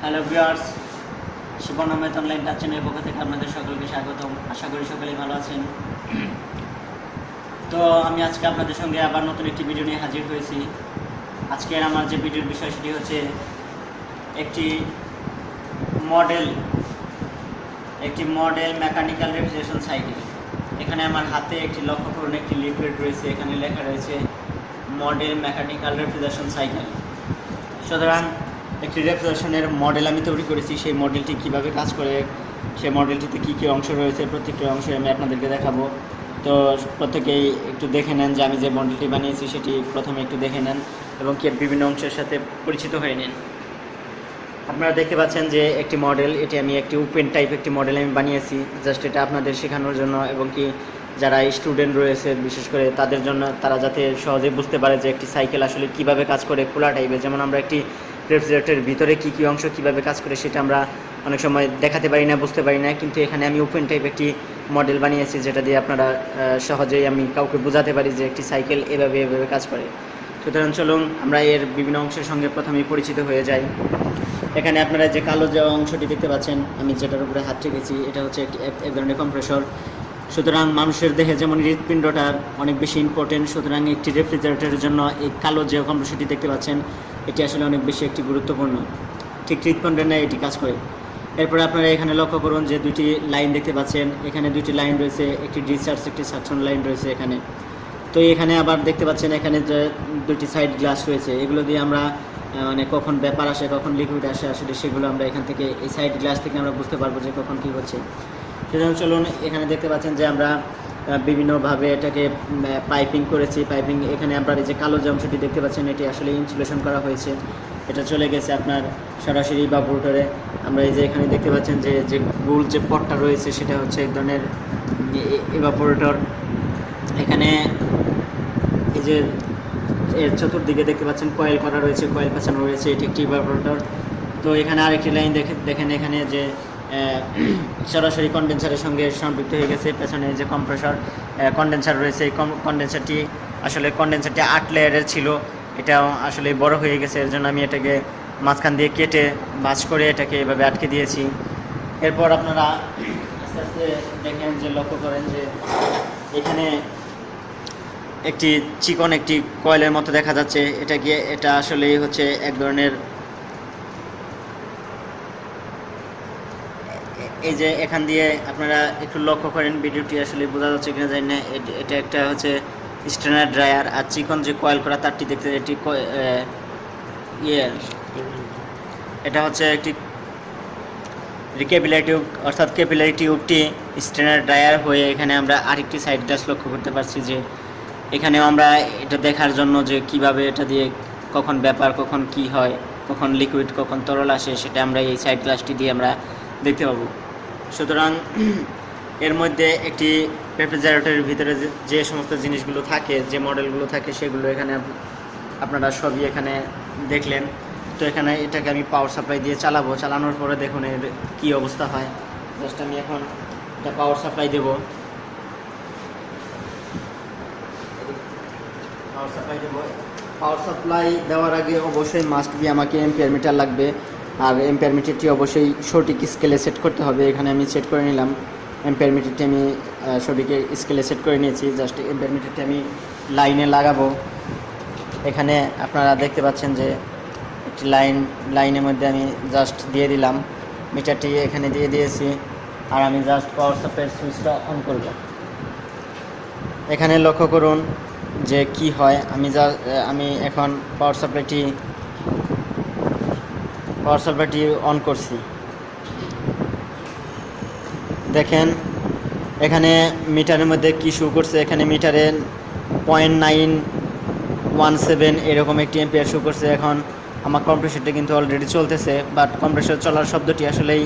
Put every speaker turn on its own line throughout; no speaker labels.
Hello viewers, Shivan Ahmed online touch চ্যানেলের পক্ষ থেকে আপনাদের সকলকে স্বাগতম। আশা করি সকলেই ভালো আছেন। তো আমি আজকে আপনাদের সঙ্গে আবার নতুন একটি ভিডিও নিয়ে হাজির হয়েছি। আজকের আমার যে ভিডিওর বিষয় সেটি হচ্ছে একটি মডেল মেকানিক্যাল রেফ্রিজারেশন সাইকেল। এখানে আমার হাতে একটি লক্ষ্য করুন, একটি লিফলেট রয়েছে, এখানে লেখা রয়েছে মডেল মেকানিক্যাল রেফ্রিজারেশন সাইকেল। সুতরাং একটি রেফ্রিজারেশনের মডেল আমি তৈরি করেছি। সেই মডেলটি কিভাবে কাজ করে, সেই মডেলটিতে কী কী অংশ রয়েছে, প্রত্যেকটি অংশ আমি আপনাদেরকে দেখাবো। তো প্রত্যেকেই একটু দেখে নেন যে আমি যে মডেলটি বানিয়েছি সেটি প্রথমে একটু দেখে নেন এবং কি বিভিন্ন অংশের সাথে পরিচিত হয়ে নিন। আপনারা দেখতে পাচ্ছেন যে একটি মডেল, এটি আমি একটি ওপেন টাইপ একটি মডেল আমি বানিয়েছি জাস্ট এটা আপনাদের শেখানোর জন্য, এবং কি যারা স্টুডেন্ট রয়েছে বিশেষ করে তাদের জন্য, তারা যাতে সহজে বুঝতে পারে যে একটি সাইকেল আসলে কিভাবে কাজ করে। খোলা টাইপের, যেমন আমরা একটি রেফ্রিজারেটরের ভিতরে কী কী অংশ কীভাবে কাজ করে সেটা আমরা অনেক সময় দেখাতে পারি না, বুঝতে পারি না, কিন্তু এখানে আমি ওপেন টাইপ একটি মডেল বানিয়েছি যেটা দিয়ে আপনারা সহজেই আমি কাউকে বোঝাতে পারি যে একটি সাইকেল এভাবে এভাবে কাজ করে। সুতরাং চলুন আমরা এর বিভিন্ন অংশের সঙ্গে প্রথমেই পরিচিত হয়ে যাই। এখানে আপনারা যে কালো যে অংশটি দেখতে পাচ্ছেন, আমি যেটার উপরে হাত রেখেছি, এটা হচ্ছে এক ধরনের কম্প্রেসর। সুতরাং মানুষের দেহে যেমন হৃৎপিণ্ডটা অনেক বেশি ইম্পর্টেন্ট, সুতরাং একটি রেফ্রিজারেটরের জন্য এই কালো যে কম্প্রেসরটি দেখতে পাচ্ছেন এটি আসলে অনেক বেশি একটি গুরুত্বপূর্ণ, ঠিক হৃৎপিণ্ডের ন্যায় এটি কাজ করে। এরপরে আপনারা এখানে লক্ষ্য করুন যে দুইটি লাইন দেখতে পাচ্ছেন, এখানে দুইটি লাইন রয়েছে, একটি ডিসচার্জ একটি সাকশন লাইন রয়েছে এখানে। তো এখানে আবার দেখতে পাচ্ছেন এখানে যে দুটি সাইড গ্লাস রয়েছে, এগুলো দিয়ে আমরা মানে কখন ব্যাপার আসে, কখন লিকুইড আসে, আসলে সেগুলো আমরা এখান থেকে এই সাইড গ্লাস থেকে আমরা বুঝতে পারবো যে কখন কী হচ্ছে। সেজন্য চলুন এখানে দেখতে পাচ্ছেন যে আমরা বিভিন্নভাবে এটাকে পাইপিং করেছি। পাইপিং এখানে আপনার এই যে কালো যে অংশটি দেখতে পাচ্ছেন এটি আসলে ইনসুলেশন করা হয়েছে, এটা চলে গেছে আপনার সরাসরি ইভাপোরেটরে। আমরা এই যে এখানে দেখতে পাচ্ছেন যে যে গোল যে পটটা রয়েছে সেটা হচ্ছে এক ধরনের ইভাপোরেটর। এখানে এই যে এর চতুর্দিকে দেখতে পাচ্ছেন কয়েল করা রয়েছে, কয়েল পাচানো রয়েছে, এটি একটি ইভাপোরেটর। তো এখানে আরেকটি লাইন দেখেন এখানে যে সরাসরি কন্ডেন্সারের সঙ্গে সম্পৃক্ত হয়ে গেছে। পেছনে যে কম্প্রেসর কন্ডেন্সার রয়েছে, এই কন্ডেন্সারটি 8 লেয়ারের ছিল, এটা আসলে বড় হয়ে গেছে, এর জন্য আমি এটাকে মাঝখান দিয়ে কেটে ভাঁজ করে এটাকে এভাবে আটকে দিয়েছি। এরপর আপনারা আস্তে আস্তে দেখেন যে লক্ষ্য করেন যে এখানে একটি চিকন একটি কয়েলের মতো দেখা যাচ্ছে, এটা আসলে হচ্ছে এক ধরনের, এই যে এখান দিয়ে আপনারা একটু লক্ষ্য করেন, ভিডিওটি আসলে বোঝা যাচ্ছে কিনা জানি না, এটা একটা হচ্ছে স্ট্রেনার ড্রায়ার। আর চিকন যে কয়েল করা তারটি দেখতে এটি এটা হচ্ছে একটি ক্যাপিলারি টিউব, অর্থাৎ ক্যাপিলারি টিউবটি স্ট্রেনার ড্রায়ার হয়ে এখানে আমরা আরেকটি সাইড গ্লাস লক্ষ্য করতে পারছি যে এখানেও আমরা এটা দেখার জন্য যে কিভাবে এটা দিয়ে কখন ব্যাপার, কখন কি হয়, কখন লিকুইড কখন তরল আসে, সেটা আমরা এই সাইড গ্লাসটি দিয়ে আমরা দেখতে পাবো। সুতরাং এর মধ্যে একটি রেফ্রিজারেটরের ভিতরে যে সমস্ত জিনিসগুলো থাকে, যে মডেলগুলো থাকে, সেগুলো এখানে আপনারা সবই এখানে দেখলেন। তো এখানে এটাকে আমি পাওয়ার সাপ্লাই দিয়ে চালাবো, চালানোর পরে দেখুন এর কী অবস্থা হয়। জাস্ট আমি এখন এটা পাওয়ার সাপ্লাই দেব। পাওয়ার সাপ্লাই দেওয়ার আগে অবশ্যই মাস্ট বি আমাকে এম্পিয়ার মিটার লাগবে, আর এম্পিয়ার মিটারটি অবশ্যই সঠিক স্কেলে সেট করতে হবে। এখানে আমি সেট করে নিলাম, এম্পিয়ার মিটারটি আমি সঠিক স্কেলে সেট করে নিয়েছি। জাস্ট এম্পিয়ার মিটারটি আমি লাইনে লাগাবো। এখানে আপনারা দেখতে পাচ্ছেন যে একটি লাইনের মধ্যে আমি জাস্ট দিয়ে দিলাম, মিটারটি এখানে দিয়ে দিয়েছি, আর আমি জাস্ট পাওয়ার সাপ্লাইয়ের সুইচটা অন করব। এখানে লক্ষ্য করুন যে কি হয়। আমি এখন পাওয়ার সাপ্লাইটি অন করছি। দেখেন এখানে মিটারের মধ্যে কি শো করছে, এখানে মিটারে 0.917 এরকম একটি এম্পিয়ার শো করছে। এখন আমার কম্প্রেসরটা কিন্তু অলরেডি চলতেছে, বাট কম্প্রেসর চলার শব্দটি আসলেই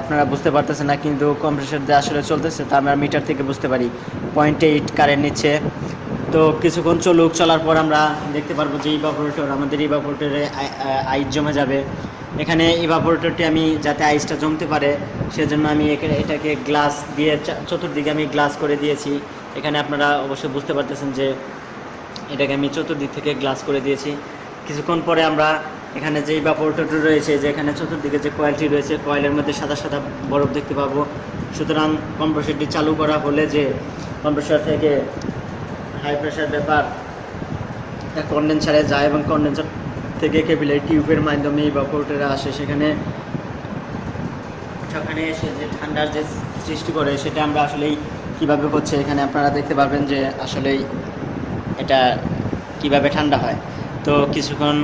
আপনারা বুঝতে পারতেছেন না, কিন্তু কম্প্রেসর যে আসলে চলতেছে তা আমরা মিটার থেকে বুঝতে পারি। 0.8 কারেন্ট নিচ্ছে। তো কিছুক্ষণ চলার পর আমরা দেখতে পারবো যে আমাদের ইভাপোরেটরে আইস জমে যাবে। এখানে ইভাপোরেটরটি আমি যাতে আইসটা জমতে পারে সেজন্য আমি এটাকে গ্লাস দিয়ে চতুর্দিকে আমি গ্লাস করে দিয়েছি। এখানে আপনারা অবশ্যই বুঝতে পারতেছেন যে এটাকে আমি চতুর্দিক থেকে গ্লাস করে দিয়েছি। কিছুক্ষণ পরে আমরা এখানে যে ইভাপোরেটর রয়েছে, যে এখানে চতুর্দিকে যে কয়েলটি রয়েছে, কয়েলের মধ্যে সাদা সাদা বরফ দেখতে পাবো। সুতরাং কম্প্রেসরটি চালু করা হলে যে কম্প্রেসর থেকে হাই প্রেশার ব্যাপার কন্ডেন্সারে যায় এবং কন্ডেন্সার থেকে কেবিলের টিউবের মাধ্যমে ইভাপোরেটরে আসে, সেখানে এসে যে ঠান্ডার যে সৃষ্টি করে সেটা আমরা আসলেই কীভাবে হচ্ছে এখানে আপনারা দেখতে পারবেন যে আসলেই এটা কিভাবে ঠান্ডা হয়। তো কিছুক্ষণ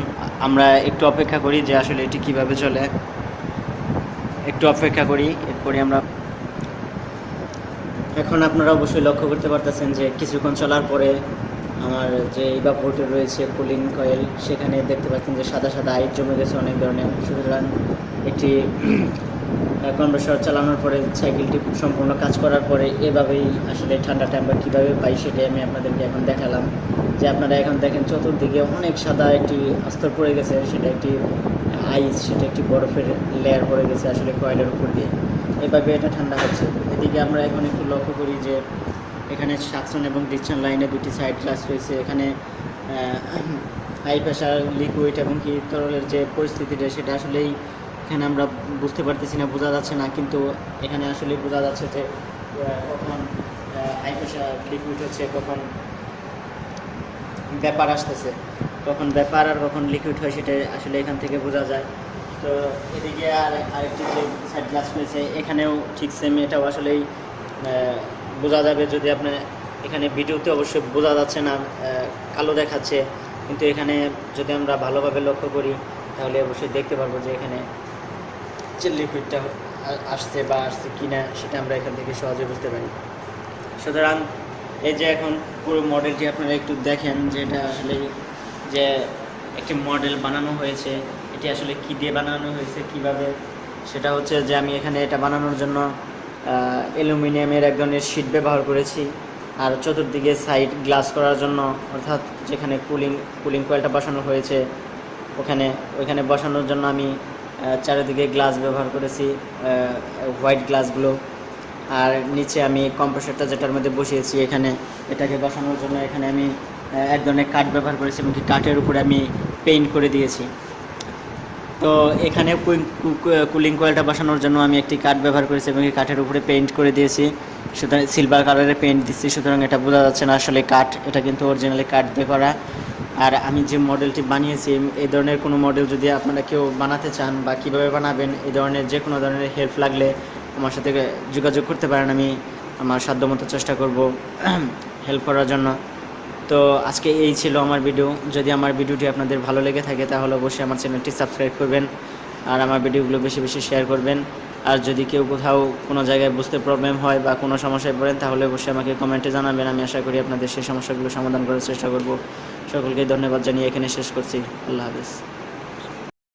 আমরা একটু অপেক্ষা করি যে আসলে এটি কিভাবে চলে, একটু অপেক্ষা করি। এরপরে আমরা এখন আপনারা অবশ্যই লক্ষ্য করতে পারতেছেন যে কিছুক্ষণ চলার পরে আমার যে ইভাপোরেটর রয়েছে কুলিং কয়েল, সেখানে দেখতে পাচ্ছেন যে সাদা সাদা আইস জমে গেছে অনেক ধরনের। সুতরাং একটি কম্প্রেসর চালানোর পরে সাইকেলটি সম্পূর্ণ কাজ করার পরে এভাবেই আসলে ঠান্ডাটা আমরা কীভাবে পাই সেটাই আমি আপনাদেরকে এখন দেখালাম। যে আপনারা এখন দেখেন চতুর্দিকে অনেক সাদা একটি আস্তর পড়ে গেছে, সেটা একটি আইস, সেটা একটি বরফের লেয়ার পড়ে গেছে আসলে কয়েলের উপর দিয়ে, এভাবে এটা ঠান্ডা হচ্ছে। এদিকে আমরা এখন একটু লক্ষ্য করি যে এখানে সাকশন এবং ডিকশন লাইনে দুটি সাইড গ্লাস রয়েছে। এখানে হাই প্রেশার লিকুইড এবং কি তরলের যে পরিস্থিতিটা সেটা আসলেই এখানে আমরা বুঝতে পারতেছি না, বোঝা যাচ্ছে না, কিন্তু এখানে আসলে বোঝা যাচ্ছে যে কখন হাই প্রেশার লিকুইড হচ্ছে, কখন ব্যাপার আসতেছে, কখন ব্যাপার আর কখন লিকুইড হয় সেটা আসলে এখান থেকে বোঝা যায়। তো এদিকে আরেকটি যে সাইড গ্লাস রয়েছে এখানেও ঠিক সেম, এটাও আসলেই বোঝা যাবে। যদি আপনার এখানে ভিডিওতে অবশ্যই বোঝা যাচ্ছে না, কালো দেখাচ্ছে, কিন্তু এখানে যদি আমরা ভালোভাবে লক্ষ্য করি তাহলে অবশ্যই দেখতে পারবো যে এখানে যে লিকুইডটা আসছে বা আসছে কিনা সেটা আমরা এখান থেকে সহজে বুঝতে পারি। সুতরাং এই যে এখন পুরো মডেলটি আপনারা একটু দেখেন যে এটা আসলে যে একটি মডেল বানানো হয়েছে, এটি আসলে কী দিয়ে বানানো হয়েছে কীভাবে, সেটা হচ্ছে যে আমি এখানে এটা বানানোর জন্য অ্যালুমিনিয়ামের এক ধরনের শিট ব্যবহার করেছি। আর চতুর্দিকে সাইড গ্লাস করার জন্য, অর্থাৎ যেখানে কুলিং কয়েলটা বসানো হয়েছে ওইখানে বসানোর জন্য আমি চারিদিকে গ্লাস ব্যবহার করেছি, হোয়াইট গ্লাসগুলো। আর নিচে আমি কম্প্রেসরটা যেটার মধ্যে বসিয়েছি এটাকে বসানোর জন্য এখানে আমি এক ধরনের কাঠ ব্যবহার করেছি এবং কাঠের উপরে আমি পেইন্ট করে দিয়েছি। তো এখানে কুলিং কয়েলটা বসানোর জন্য আমি একটি কাঠ ব্যবহার করেছি এবং এই কাঠের উপরে পেইন্ট করে দিয়েছি, সুতরাং সিলভার কালারের পেইন্ট দিচ্ছি। সুতরাং এটা বোঝা যাচ্ছে না আসলে কাঠ, এটা কিন্তু অরিজিনালি কাঠ দিয়ে করা। আর আমি যে মডেলটি বানিয়েছি, এই ধরনের কোনো মডেল যদি আপনারা কেউ বানাতে চান বা কীভাবে বানাবেন, এই ধরনের যে কোনো ধরনের হেল্প লাগলে আমার সাথে যোগাযোগ করতে পারেন। আমি আমার সাধ্যমতো চেষ্টা করব হেল্প করার জন্য। তো আজকে এই ছিল আমার ভিডিও। যদি আমার ভিডিওটি আপনাদের ভালো লেগে থাকে তাহলে অবশ্যই আমার চ্যানেলটি সাবস্ক্রাইব করবেন আর আমার ভিডিওগুলো বেশি বেশি শেয়ার করবেন। আর যদি কেউ কোথাও কোনো জায়গায় বুঝতে প্রবলেম হয় বা কোনো সমস্যায় পড়েন তাহলে অবশ্যই আমাকে কমেন্টে জানাবেন। আমি আশা করি আপনাদের সেই সমস্যাগুলো সমাধান করার চেষ্টা করব। সকলকে ধন্যবাদ জানিয়ে এখানে শেষ করছি। আল্লাহ হাফেজ।